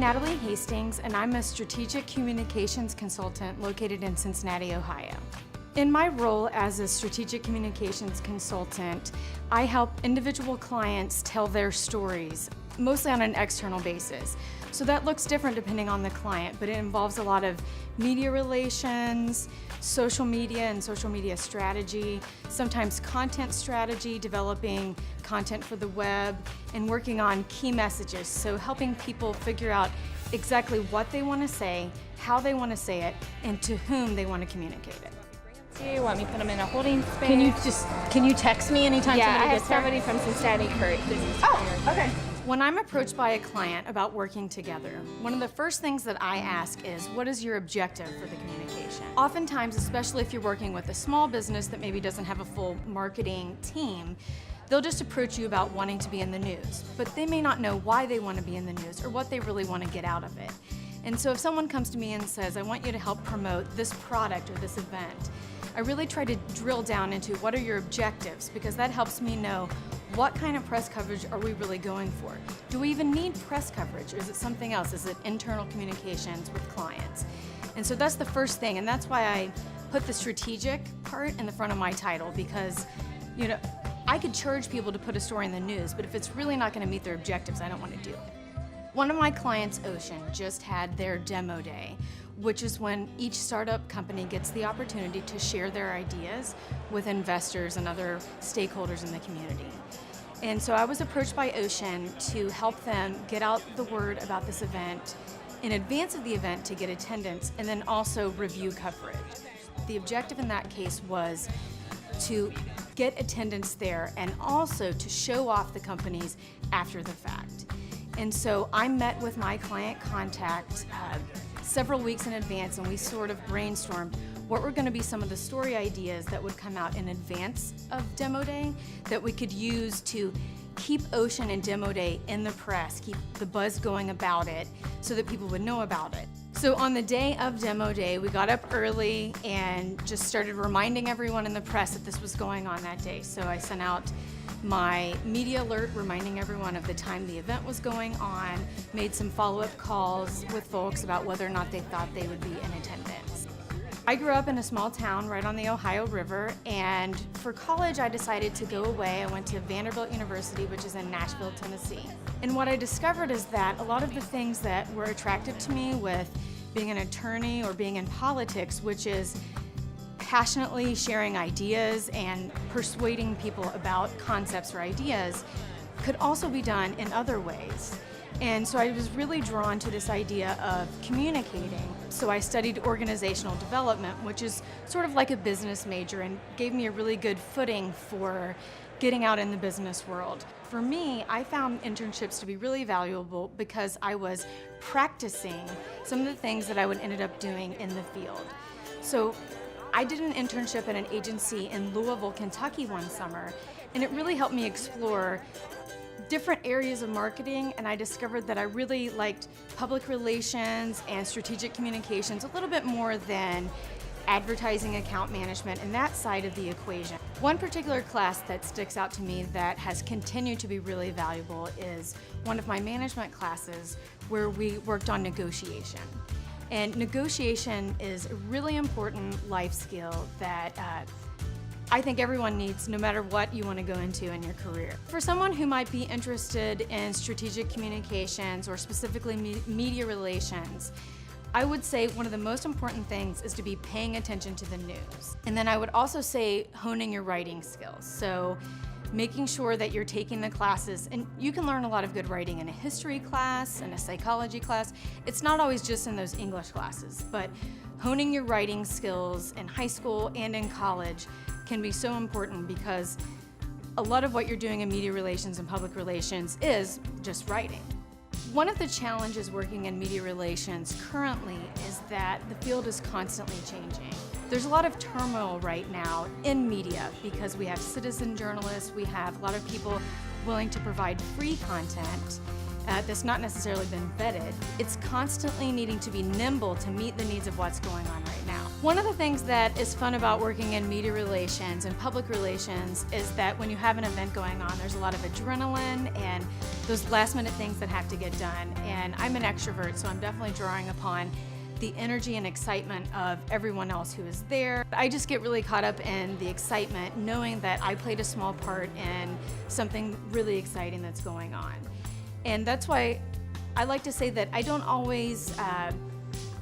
Natalie Hastings, and I'm a strategic communications consultant located in Cincinnati, Ohio. In my role as a strategic communications consultant, I help individual clients tell their stories, mostly on an external basis. So that looks different depending on the client, but it involves a lot of media relations, social media and social media strategy, sometimes content strategy, developing content for the web, and working on key messages. So helping people figure out exactly what they want to say, how they want to say it, and to whom they want to communicate it. Do you want me to put them in a holding space? Can you text me anytime somebody gets there? I have somebody from Cincinnati Current. Oh, okay. When I'm approached by a client about working together, one of the first things that I ask is, what is your objective for the communication? Oftentimes, especially if you're working with a small business that maybe doesn't have a full marketing team, they'll just approach you about wanting to be in the news, but they may not know why they want to be in the news or what they really want to get out of it. And so if someone comes to me and says, I want you to help promote this product or this event, I really try to drill down into what are your objectives, because that helps me know what kind of press coverage are we really going for. Do we even need press coverage, or is it something else? Is it internal communications with clients? And so that's the first thing, and that's why I put the strategic part in the front of my title, because I could charge people to put a story in the news, but if it's really not going to meet their objectives, I don't want to do it. One of my clients, Ocean, just had their demo day, which is when each startup company gets the opportunity to share their ideas with investors and other stakeholders in the community. And so I was approached by Ocean to help them get out the word about this event in advance of the event to get attendance, and then also review coverage. The objective in that case was to get attendance there and also to show off the companies after the fact. And so I met with my client contact several weeks in advance, and we sort of brainstormed what were going to be some of the story ideas that would come out in advance of Demo Day that we could use to keep Ocean and Demo Day in the press, keep the buzz going about it so that people would know about it. So on the day of Demo Day, we got up early and just started reminding everyone in the press that this was going on that day. So I sent out my media alert reminding everyone of the time the event was going on, made some follow-up calls with folks about whether or not they thought they would be in attendance. I grew up in a small town right on the Ohio River, and for college I decided to go away. I went to Vanderbilt University, which is in Nashville, Tennessee. And what I discovered is that a lot of the things that were attractive to me with being an attorney or being in politics, which is passionately sharing ideas and persuading people about concepts or ideas, could also be done in other ways. And so I was really drawn to this idea of communicating. So I studied organizational development, which is sort of like a business major, and gave me a really good footing for getting out in the business world. For me, I found internships to be really valuable because I was practicing some of the things that I would ended up doing in the field. So I did an internship at an agency in Louisville, Kentucky one summer, and it really helped me explore different areas of marketing, and I discovered that I really liked public relations and strategic communications a little bit more than advertising, account management, and that side of the equation. One particular class that sticks out to me that has continued to be really valuable is one of my management classes where we worked on negotiation. And negotiation is a really important life skill that I think everyone needs, no matter what you want to go into in your career. For someone who might be interested in strategic communications or specifically media relations, I would say one of the most important things is to be paying attention to the news. And then I would also say honing your writing skills. So making sure that you're taking the classes, and you can learn a lot of good writing in a history class and a psychology class. It's not always just in those English classes, but honing your writing skills in high school and in college can be so important, because a lot of what you're doing in media relations and public relations is just writing. One of the challenges working in media relations currently is that the field is constantly changing. There's a lot of turmoil right now in media because we have citizen journalists, we have a lot of people willing to provide free content that's not necessarily been vetted. It's constantly needing to be nimble to meet the needs of what's going on right now. One of the things that is fun about working in media relations and public relations is that when you have an event going on, there's a lot of adrenaline and those last minute things that have to get done. And I'm an extrovert, so I'm definitely drawing upon the energy and excitement of everyone else who is there. I just get really caught up in the excitement knowing that I played a small part in something really exciting that's going on. And that's why I like to say that I don't always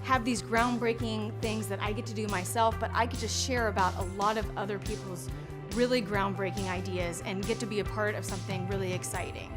have these groundbreaking things that I get to do myself, but I get to share about a lot of other people's really groundbreaking ideas and get to be a part of something really exciting.